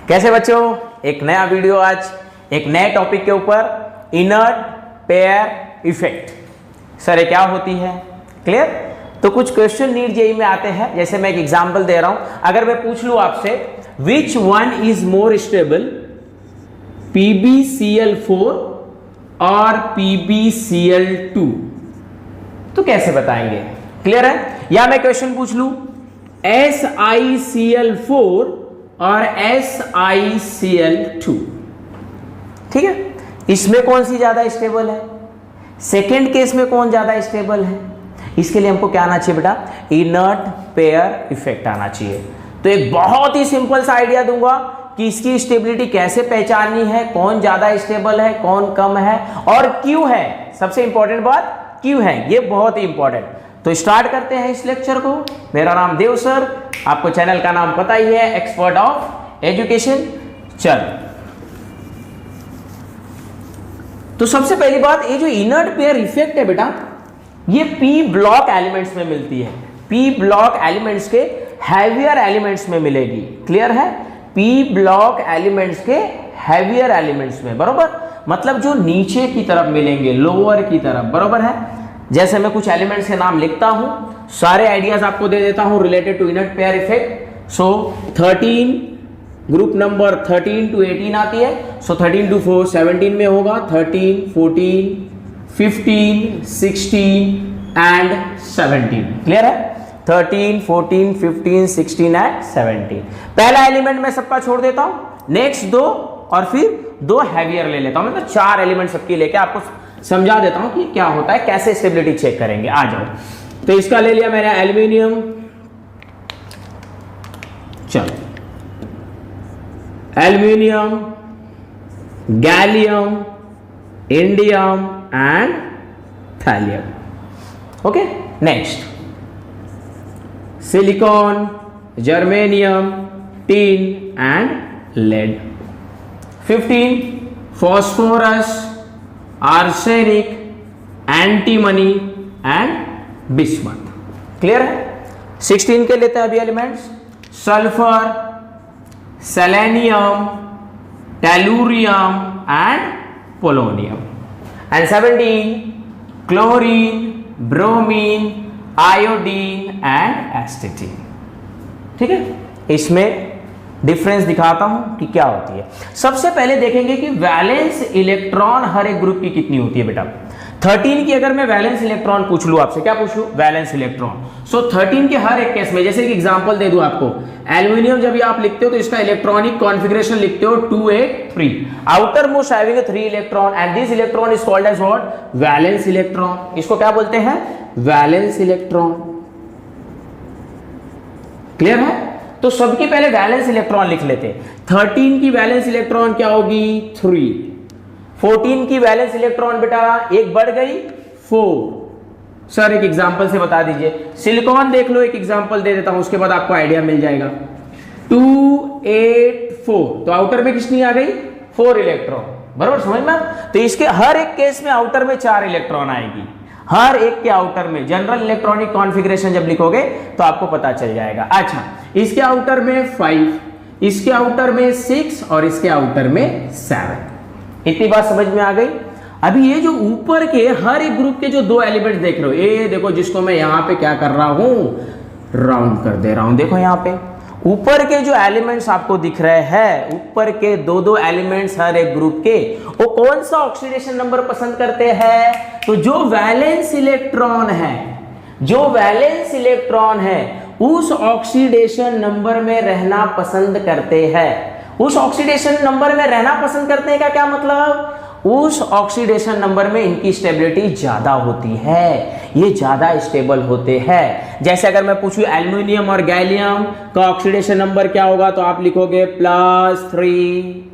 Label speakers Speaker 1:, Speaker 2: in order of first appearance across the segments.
Speaker 1: कैसे बच्चों, एक नया वीडियो आज एक नए टॉपिक के ऊपर, इनर्ट पेयर इफेक्ट। सर ये क्या होती है, क्लियर? तो कुछ क्वेश्चन नीट जेईई में आते हैं। जैसे मैं एक एग्जांपल दे रहा हूं, अगर मैं पूछ लूं आपसे विच one is more stable, PbCl4 और PbCl2, तो कैसे बताएंगे? क्लियर है? या मैं क्वेश्चन पूछ लूं SiCl4 और SiCl2, ठीक है, इसमें कौन सी ज्यादा स्टेबल है, सेकेंड केस में कौन ज्यादा स्टेबल है? इसके लिए हमको क्या आना चाहिए बेटा? इनर्ट पेयर इफेक्ट आना चाहिए। तो एक बहुत ही सिंपल सा आइडिया दूंगा कि इसकी स्टेबिलिटी कैसे पहचाननी है, कौन ज्यादा स्टेबल है, कौन कम है और क्यों है। सबसे इंपॉर्टेंट बात क्यों है, ये बहुत ही इंपॉर्टेंट। तो स्टार्ट करते हैं इस लेक्चर को। मेरा नाम देव सर, आपको चैनल का नाम पता ही है, एक्सपर्ट ऑफ एजुकेशन। चल, तो सबसे पहली बात, ये जो इनर्ट पेयर इफेक्ट है बेटा, ये p ब्लॉक एलिमेंट्स में मिलती है। p ब्लॉक एलिमेंट्स के हैवियर एलिमेंट्स में मिलेगी। क्लियर है? p ब्लॉक एलिमेंट्स के हैवियर एलिमेंट्स में, बरोबर, मतलब जो नीचे की तरफ मिलेंगे, लोअर की तरफ, बरोबर है। जैसे मैं कुछ एलिमेंट्स के नाम लिखता हूं, सारे आइडियाज आपको दे देता हूं related to inert pair effect. So 13, group number 13 to 18 आती है। सो 13 to 4 17 में होगा, 13, 14, 15, 16 एंड 17। क्लियर है? 13, 14, 15, 16 एंड 17। पहला एलिमेंट मैं सबका छोड़ देता हूं, नेक्स्ट दो और फिर दो हैवियर ले लेता हूं। मतलब 4 एलिमेंट सबकी लेके आपको समझा देता हूं कि क्या होता है, कैसे स्टेबिलिटी चेक करेंगे। आ जाओ। तो इसका ले लिया मैंने एल्यूमिनियम, चलो, aluminium, gallium, indium and thallium. Okay, next silicon, germanium, tin and lead. 15 phosphorus, arsenic, antimony and bismuth. Clear है? 16 के लेते हैं अभी elements, sulphur, selenium, tellurium and polonium. And 17 chlorine, bromine, iodine and astatine. ठीक है, इसमें difference दिखाता हूं कि क्या होती है। सबसे पहले देखेंगे कि वैलेंस इलेक्ट्रॉन हर एक ग्रुप की कितनी होती है बेटा। 13 की अगर मैं वैलेंस इलेक्ट्रॉन पूछ लूं आपसे, क्या पूछ लूं? Valence electron. सो 13 के हर एक केस में, जैसे कि एग्जांपल दे दूं आपको, एल्यूमिनियम जब आप लिखते हो तो इसका इलेक्ट्रॉनिक कॉन्फ़िगरेशन लिखते हो 283, outer most having 3 electron and this electron is called as what? Valence electron. इसको क्या बोलते हैं? Valence electron. क्लियर है? तो सबकी पहले वैलेंस इलेक्ट्रॉन लिख लेते। 13 की वैलेंस इलेक्ट्रॉन क्या होगी? 3। 14 की वैलेंस इलेक्ट्रॉन बेटा एक बढ़ गई, 4। सर एक एग्जांपल से बता दीजिए। सिलिकॉन देख लो, एक एग्जांपल दे देता हूं, उसके बाद आपको आइडिया मिल जाएगा। 284, तो आउटर में कितनी आ गई? 4 इलेक्ट्रॉन, बराबर, समझ में? तो इसके हर एक केस में आउटर में 4 इलेक्ट्रॉन आएगी, हर एक के आउटर में। जनरल इलेक्ट्रॉनिक कॉन्फ़िगरेशन जब लिखोगे तो आपको पता चल जाएगा। अच्छा, इसके आउटर में 5, इसके आउटर में 6 और इसके आउटर में 7। इतनी बात समझ में आ गई? अभी ये जो ऊपर के हर एक ग्रुप के जो 2 एलिमेंट देख रहे हो, ये देखो, जिसको मैं यहां पे क्या कर रहा हूं, राउंड कर दे रहा हूं। देखो यहां पे ऊपर के जो एलिमेंट्स आपको दिख रहे हैं, ऊपर के 2 एलिमेंट्स हर एक ग्रुप के, वो कौन सा ऑक्सीडेशन नंबर पसंद करते हैं? तो जो वैलेंस इलेक्ट्रॉन है, जो वैलेंस इलेक्ट्रॉन है उस ऑक्सीडेशन नंबर में रहना पसंद करते हैं। उस ऑक्सीडेशन नंबर में रहना पसंद करते हैं का क्या मतलब? उस ऑक्सीडेशन नंबर में इनकी स्टेबिलिटी ज्यादा होती है, ये ज्यादा स्टेबल होते हैं। जैसे अगर मैं पूछूं एल्यूमिनियम और गैलियम का ऑक्सीडेशन नंबर क्या होगा, तो आप लिखोगे +3।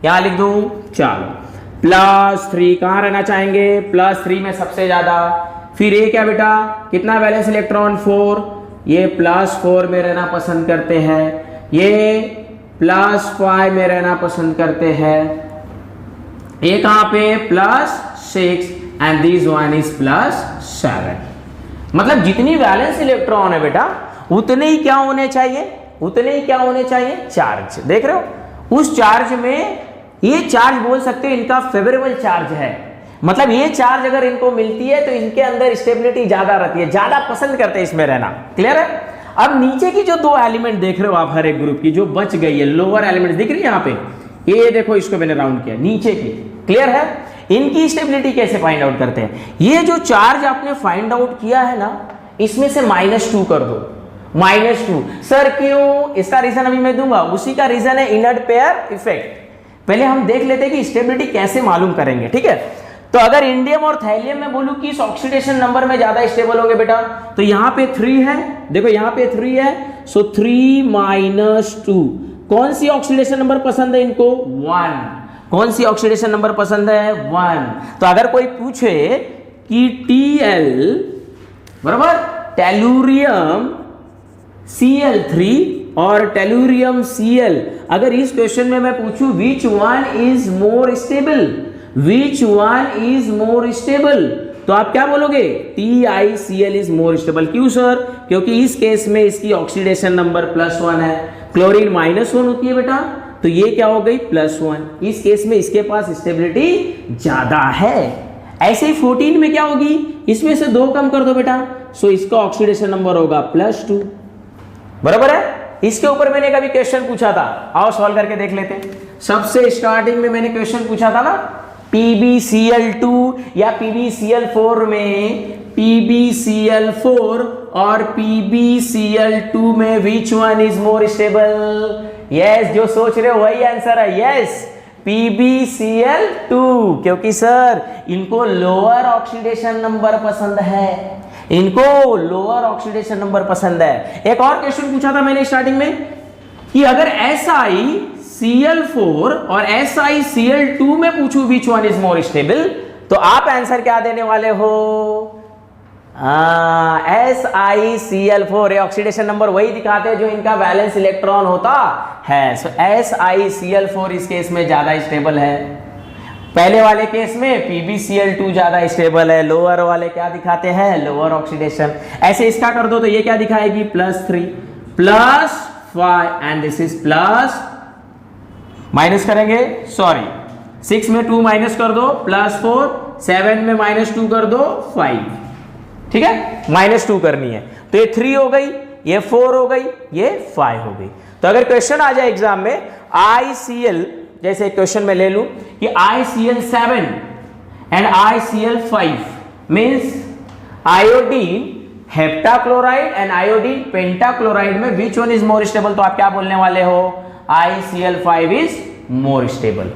Speaker 1: यहां लिख दूं, चलो, +3 कहां रहना चाहेंगे? +3 में सबसे ज्यादा। फिर ये क्या बेटा, कितना वैलेंस इलेक्ट्रॉन? 4, ये +4 में रहना पसंद करते हैं, ये +5 में रहना पसंद करते हैं, ये कहां पे? +6 एंड दिस वन इज +7। मतलब जितनी वैलेंस इलेक्ट्रॉन है बेटा, उतने ही क्या होने चाहिए? उतने ही क्या होने चाहिए? चार्ज। देख रहे हो, उस चार्ज में ये चार्ज बोल सकते हो इनका फेवरेबल चार्ज है, मतलब ये चार्ज अगर इनको मिलती है तो इनके अंदर स्टेबिलिटी ज्यादा रहती है, ज्यादा पसंद करते हैं इसमें रहना। क्लियर है? अब नीचे की जो दो एलिमेंट देख रहे हो आप हर एक ग्रुप की जो बच गई है, लोअर एलिमेंट दिख रही है यहाँ पे, ये देखो इसको मैंने राउंड किया नीचे की। क्लियर है? इनकी स्टेबिलिटी कैसे फाइंड आउट करते हैं? ये जो चार्ज आपने फाइंड आउट किया है ना, इसमें से -2 कर दो। -2 सर क्यों? इसका रीजन अभी मैं दूंगा। उसी का रीजन है इनर्ट पेयर इफेक्ट। पहले हम देख लेते हैं कि स्टेबिलिटी कैसे मालूम करेंगे। ठीक है, तो अगर इंडियम और थैलियम में बोलूं कि इस ऑक्सीडेशन नंबर में ज्यादा स्टेबल होंगे बेटा, तो यहां पे 3 है, देखो यहां पे 3 है, सो 3 - 2। कौन सी ऑक्सीडेशन नंबर पसंद है इनको? 1। कौन सी ऑक्सीडेशन नंबर पसंद है? 1। तो अगर कोई पूछे कि Tl बराबर टेलुरियम Cl3 और टेलुरियम Cl, अगर इस क्वेश्चन में मैं पूछूं विच one is more stable, which one is more stable, तो आप क्या बोलोगे? TiCl is more stable. क्यों सर? क्योंकि इस केस में इसकी ऑक्सीडेशन नंबर +1 है, क्लोरीन -1 होती है बेटा, तो ये क्या हो गई? +1। इस केस में इसके पास स्टेबिलिटी ज्यादा है। ऐसे ही 14 में क्या होगी? इसमें से 2 कम कर दो बेटा, सो इसका ऑक्सीडेशन नंबर होगा +2। बराबर है? इसके ऊपर मैंने कभी क्वेश्चन पूछा था, आओ सॉल्व करके देख लेते हैं। सबसे स्टार्टिंग में मैंने क्वेश्चन पूछा था ना, PbCl2 या PbCl4 में PbCl4 और PbCl2 में which one is more stable? Yes, जो सोच रहे हो वही आंसर है। यस, PbCl2, क्योंकि सर इनको लोअर ऑक्सीडेशन नंबर पसंद है, इनको लोअर ऑक्सीडेशन नंबर पसंद है। एक और क्वेश्चन पूछा था मैंने स्टार्टिंग में कि अगर SiCl4 और SiCl2 में पूछूं विच वन इज मोर स्टेबल, तो आप आंसर क्या देने वाले हो? SiCl4। ऑक्सीडेशन नंबर वही दिखाते हैं जो इनका वैलेंस इलेक्ट्रॉन होता है। सो SiCl4 इस केस में ज्यादा स्टेबल है। पहले वाले केस में PbCl2 ज्यादा स्टेबल है, लोअर वाले क्या दिखाते हैं? Lower oxidation. ऐसे इसका कर दो तो ये क्या दिखाएगी? +3 +5 and this is plus, minus करेंगे, सॉरी 6 में 2 माइनस कर दो +4, 7 में -2 कर दो 5। ठीक है, -2 करनी है, तो ये 3 हो गई, ये 4 हो गई, ये 5 हो गई। तो अगर क्वेश्चन आ जाए एग्जाम में ICl, जैसे क्वेश्चन में ले लूं कि ICl7 and ICl5 means iodine heptachloride and iodine pentachloride में which one is more stable, तो आप क्या बोलने वाले हो? ICl5 is more stable.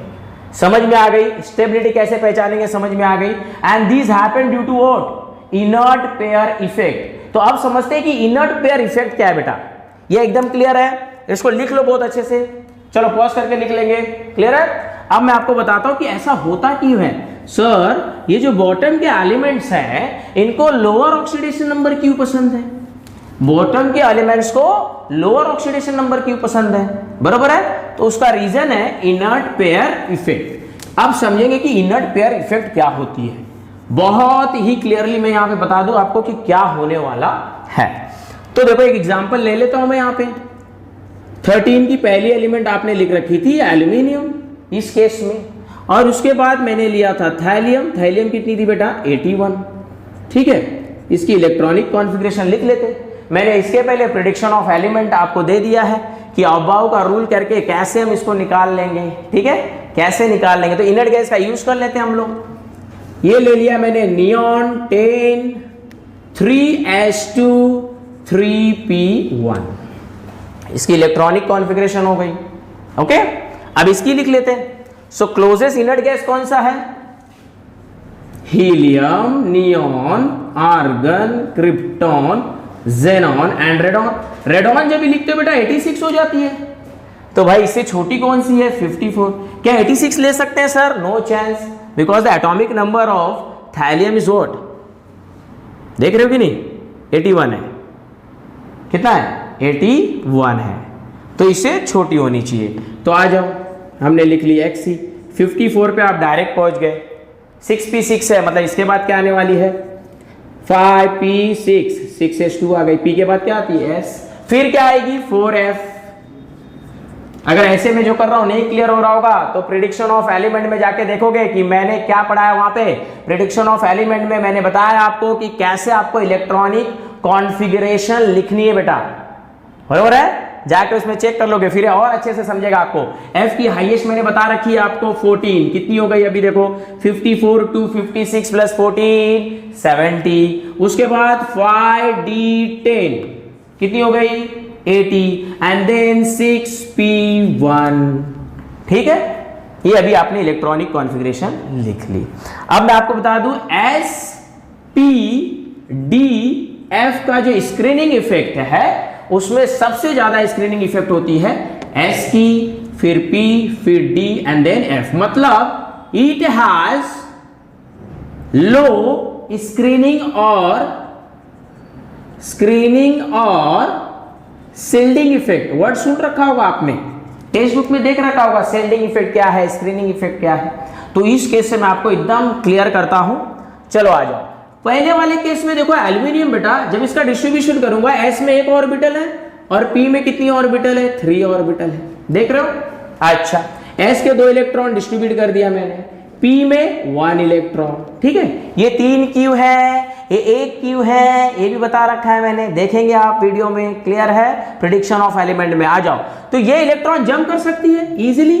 Speaker 1: समझ में आ गई? स्टेबिलिटी कैसे पहचानेंगे समझ में आ गई। And this happened due to what? Inert pair effect. तो अब समझते हैं कि इनर्ट पेयर इफेक्ट क्या है बेटा, ये एकदम क्लियर है, इसको लिख लो बहुत अच्छे से। चलो पॉज करके लिख लेंगे। क्लियर है? अब मैं आपको बताता हूं कि ऐसा होता क्यों है। सर ये जो बॉटम के एलिमेंट्स हैं इनको लोअर ऑक्सीडेशन नंबर क्यों पसंद है? बॉटम के एलिमेंट्स को लोअर ऑक्सीडेशन नंबर क्यों पसंद है? बराबर है, तो उसका रीजन है इनर्ट पेयर इफेक्ट। अब समझेंगे कि इनर्ट पेयर इफेक्ट क्या होती है। बहुत ही क्लियरली मैं यहां पे बता दूं आपको कि क्या होने वाला है। तो देखो एक एग्जांपल ले लेता हूं मैं यहां पे। 13 की पहली एलिमेंट आपने लिख रखी थी एल्यूमिनियम इस केस में, और उसके बाद मैंने लिया था थैलियम। थैलियम कितनी थी बेटा? 81। ठीक है, इसकी इलेक्ट्रॉनिक कॉन्फ़िगरेशन लिख लेते। मैंने इसके पहले प्रेडिक्शन ऑफ एलिमेंट आपको दे दिया है कि अबाव का रूल करके कैसे हम इसको निकाल लेंगे। ठीक है, कैसे निकाल लेंगे, तो इनर्ट गैस का यूज कर लेते हैं हम लोग। ये ले लिया मैंने नियॉन 10 3s2 3p1, इसकी इलेक्ट्रॉनिक कॉन्फ़िगरेशन हो गई। ओके, अब इसकी लिख लेते हैं। सो क्लोजेस्ट इनर्ट गैस कौन सा है? Helium, neon, argon, krypton, xenon and radon. Radon जब भी लिखते हो बेटा 86 हो जाती है, तो भाई इससे छोटी कौन सी है? 54। क्या 86 ले सकते हैं sir? No chance, because the atomic number of thallium is what? देख रहे हो कि नहीं? 81 है। कितना है? 81 है, तो इससे छोटी होनी चाहिए। तो आ जाओ, हमने लिख ली XC। 54 पे आप डायरेक्ट पहुंच गए। 6p6 है, मतलब इसके बाद क्या आने वाली है? 5p6, 6s2 आ गई। P के बाद क्या आती है? S। फिर क्या आएगी? 4f। अगर ऐसे में जो कर रहा हूं नहीं क्लियर हो रहा होगा तो प्रिडिक्शन ऑफ एलिमेंट में जाके देखोगे कि मैंने क्या पढ़ा है वहां पे। प्रिडिक्शन ऑफ एलिमेंट में मैंने बताया आपको कि कैसे आपको इलेक्ट्रॉनिक कॉन्फ़िगरेशन लिखनी है बेटा, बराबर है। जाके उसमें चेक कर लोगे फिर और अच्छे से समझेगा आपको। एफ की हाईएस्ट मैंने बता रखी है आपको 14, कितनी हो गई अभी देखो 54 टू 56 प्लस 14 70। उसके बाद 5d10 कितनी हो गई 80 एंड देन 6p1, ठीक है। ये अभी आपने इलेक्ट्रॉनिक कॉन्फ़िगरेशन लिख ली। अब मैं आपको बता दूं एस पी डी एफ का जो स्क्रीनिंग इफेक्ट है उसमें सबसे ज्यादा स्क्रीनिंग इफेक्ट होती है एस की, फिर पी, फिर डी एंड देन एफ। मतलब इट हैज लो स्क्रीनिंग और शिल्डिंग इफेक्ट। वर्ड सुन रखा होगा आपने, टेक्स्ट बुक में देख रखा होगा शिल्डिंग इफेक्ट क्या है, स्क्रीनिंग इफेक्ट क्या है। तो इस केस से मैं आपको एकदम क्लियर करता हूं। चलो आ जाओ पहले वाले केस में। देखो एल्यूमिनियम बेटा जब इसका डिस्ट्रीब्यूशन करूंगा एस में एक ऑर्बिटल है और पी में कितनी ऑर्बिटल है 3 ऑर्बिटल है, देख रहे हो। अच्छा एस के 2 इलेक्ट्रॉन डिस्ट्रीब्यूट कर दिया मैंने, पी में 1 इलेक्ट्रॉन, ठीक है। ये 3 क्यू है, ये 1 क्यू है, ये भी बता रखा है मैंने, देखेंगे आप वीडियो में, क्लियर है। प्रिडिक्शन ऑफ एलिमेंट में आ जाओ तो ये इलेक्ट्रॉन जंप कर सकती है easily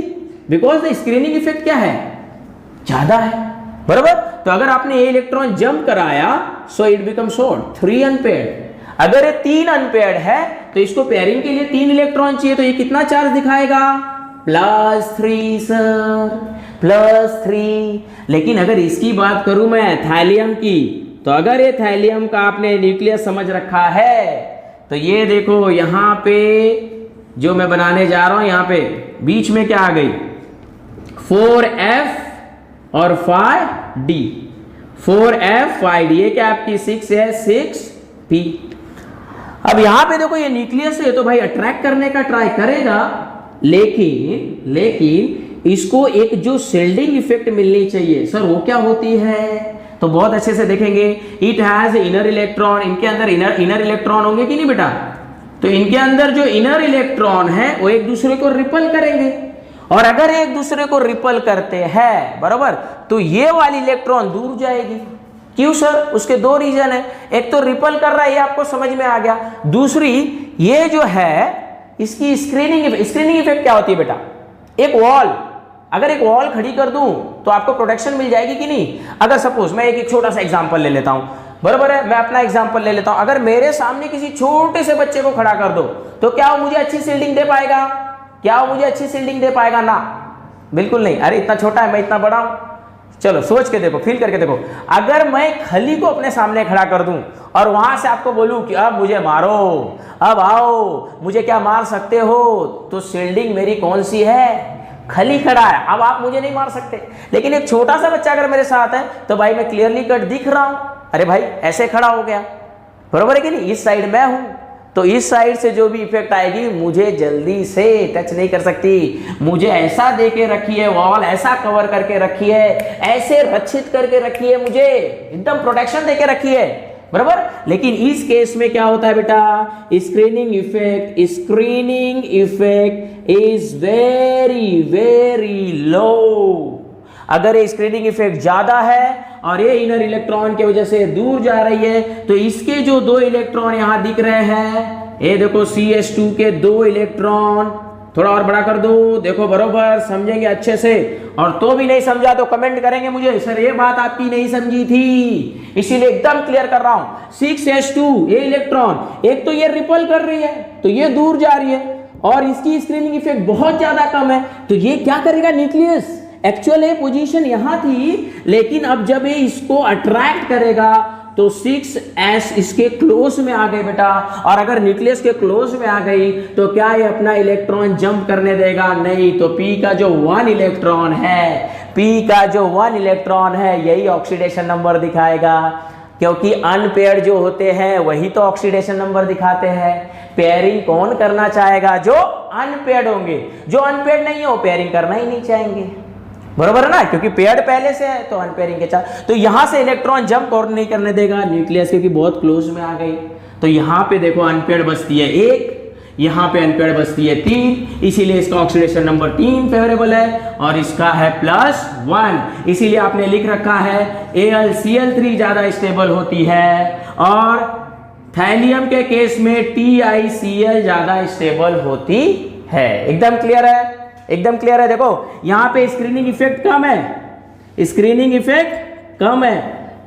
Speaker 1: because the screening effect क्या है ज्यादा है, बराबर। तो अगर आपने ये इलेक्ट्रॉन जंप कराया so it become short 3 unpaired. अगर ये 3 अनपेयर्ड है तो इसको पेयरिंग के लिए 3 इलेक्ट्रॉन चाहिए, तो ये कितना चार्ज दिखाएगा +3 सर, +3। लेकिन अगर इसकी बात करूं मैं थैलियम की, तो अगर ये थैलियम का आपने न्यूक्लियस समझ रखा है तो ये देखो यहां पे जो मैं बनाने जा रहा हूं, यहां पे बीच में क्या आ गई 4f और 5d, 4f 5d, ये क्या आपकी 6 है 6p। अब यहां पे देखो ये न्यूक्लियस है तो भाई अट्रैक्ट करने का ट्राई करेगा, लेकिन इसको एक जो शिल्डिंग इफेक्ट मिलनी चाहिए सर वो क्या होती है, तो बहुत अच्छे से देखेंगे। इट हैज इनर इलेक्ट्रॉन, इनके अंदर इनर इलेक्ट्रॉन होंगे कि नहीं बेटा, तो इनके अंदर जो इनर इलेक्ट्रॉन है वो एक दूसरे को रिपल करेंगे, और अगर एक दूसरे को रिपल करते हैं बराबर तो ये वाली इलेक्ट्रॉन दूर जाएगी। क्यों सर, उसके 2 रीजन है, एक तो रिपल कर रहा है ये आपको समझ में आ गया, दूसरी ये जो है इसकी स्क्रीनिंग इफेक्ट क्या होती है बेटा। एक वॉल, अगर एक वॉल खड़ी कर दूं तो आपको प्रोटेक्शन मिल जाएगी कि नहीं। अगर सपोज मैं एक छोटा सा एग्जांपल ले लेता हूं, बराबर है, मैं अपना एग्जांपल ले लेता हूं। अगर मेरे सामने किसी छोटे से बच्चे को खड़ा कर दो तो क्या वो मुझे अच्छी शील्डिंग दे पाएगा, क्या वो मुझे अच्छी शील्डिंग दे पाएगा ना, बिल्कुल नहीं। अरे इतना छोटा है, मैं इतना बड़ा हूं। चलो सोच के देखो, फील करके देखो, अगर मैं खली को अपने सामने खड़ा कर दूं और वहां से आपको बोलूं कि अब मुझे मारो, अब आओ, मुझे क्या मार सकते हो, तो शील्डिंग मेरी कौन सी है, खली खड़ा है, अब आप मुझे नहीं मार सकते। लेकिन एक छोटा सा बच्चा अगर मेरे साथ है तो भाई मैं क्लियरली कट दिख रहा हूं, अरे भाई ऐसे खड़ा हो गया, बरोबर है कि नहीं, इस साइड मैं हूं, तो इस साइड से जो भी इफेक्ट आएगी मुझे जल्दी से टच नहीं कर सकती। मुझे ऐसा दे के रखी है वॉल, ऐसा कवर करके रखी है, ऐसे रक्षित करके रखी है, मुझे एकदम प्रोटेक्शन दे के रखी है, बराबर। लेकिन इस केस में क्या होता है बेटा, screening effect is very very low. अगर ये स्क्रीनिंग इफेक्ट ज्यादा है और ये इनर इलेक्ट्रॉन की वजह से दूर जा रही है तो इसके जो 2 इलेक्ट्रॉन यहां दिख रहे हैं, ये देखो CH2 के 2 इलेक्ट्रॉन, थोड़ा और बड़ा कर दो, देखो बरोबर समझेंगे अच्छे से। और तो भी नहीं समझा तो कमेंट करेंगे मुझे, सर ये बात आपकी नहीं समझी थी, इसीलिए एकदम क्लियर कर रहा हूं। 6H2 ये इलेक्ट्रॉन, एक तो ये रिपल कर रही है तो ये दूर जा रही है और इसकी स्क्रीनिंग इफेक्ट बहुत ज्यादा कम है, तो ये क्या करेगा न्यूक्लियस, एक्चुअल ये पोजीशन यहां थी लेकिन अब जब ये इसको अट्रैक्ट करेगा तो 6s इसके क्लोज में आ गई बेटा, और अगर न्यूक्लियस के क्लोज में आ गई तो क्या ये अपना इलेक्ट्रॉन जंप करने देगा, नहीं। तो p का जो 1 इलेक्ट्रॉन है, p का जो 1 इलेक्ट्रॉन है यही ऑक्सीडेशन नंबर दिखाएगा, क्योंकि अनपेयर्ड जो होते हैं वही तो ऑक्सीडेशन नंबर दिखाते हैं। पेयरिंग कौन करना चाहेगा, जो अनपेयर्ड होंगे, जो अनपेयर्ड नहीं हो पेयरिंग करना ही नहीं चाहेंगे, बरोबर है ना, क्योंकि पेयर्ड पहले से है तो अनपेयरिंग के साथ, तो यहां से इलेक्ट्रॉन जंप और नहीं करने देगा न्यूक्लियस, क्योंकि बहुत क्लोज में आ गई। तो यहां पे देखो अनपेयर्ड बचती है 1, यहाँ पे अनपेयर्ड बचती है 3, इसीलिए इसका ऑक्सीडेशन नंबर 3 फेवरेबल है और इसका है +1। इसीलिए आपने लिख रखा है AlCl3 ज्यादा स्टेबल होती है और थैलियम के केस में TiCl ज्यादा स्टेबल होती है। एकदम क्लियर है, एकदम क्लियर है। देखो यहां पे स्क्रीनिंग इफेक्ट कम है, स्क्रीनिंग इफेक्ट कम है,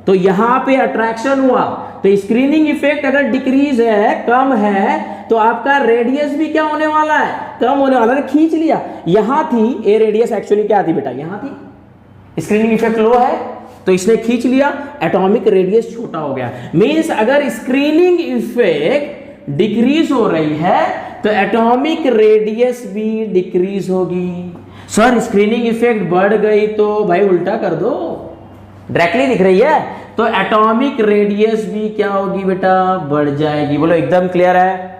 Speaker 1: तो यहां पे अट्रैक्शन हुआ, तो स्क्रीनिंग इफेक्ट अगर डिक्रीज है, कम है, तो आपका रेडियस भी क्या होने वाला है, कम होने वाला है। खींच लिया, यहां थी ए रेडियस, एक्चुअली क्या थी बेटा, यहां थी, स्क्रीनिंग इफेक्ट लो है तो इसने खींच लिया, एटॉमिक रेडियस छोटा हो गया। मींस अगर स्क्रीनिंग इफेक्ट डिक्रीज हो रही है तो एटॉमिक रेडियस भी डिक्रीज होगी। सर स्क्रीनिंग इफेक्ट बढ़ गई तो भाई उल्टा कर दो, डायरेक्टली दिख रही है, तो एटॉमिक रेडियस भी क्या होगी बेटा, बढ़ जाएगी। बोलो एकदम क्लियर है,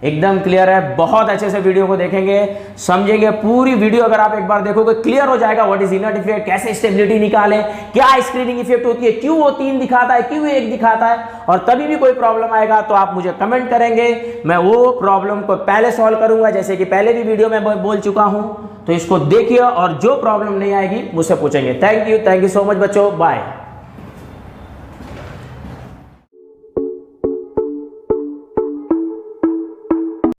Speaker 1: एकदम क्लियर है। बहुत अच्छे से वीडियो को देखेंगे, समझेंगे पूरी वीडियो। अगर आप एक बार देखोगे क्लियर हो जाएगा व्हाट इज इनर इफेक्ट, कैसे स्टेबिलिटी निकालें, क्या स्क्रीनिंग इफेक्ट होती है, क्यों वो 3 दिखाता है, क्यों 1 दिखाता है। और तभी भी कोई प्रॉब्लम आएगा तो आप मुझे कमेंट करेंगे, मैं वो प्रॉब्लम को पहले सॉल्व करूंगा, जैसे कि पहले भी वीडियो में बोल चुका हूं। तो इसको देखिए और जो प्रॉब्लम नहीं आएगी मुझसे पूछेंगे। थैंक यू सो मच बच्चों, बाय।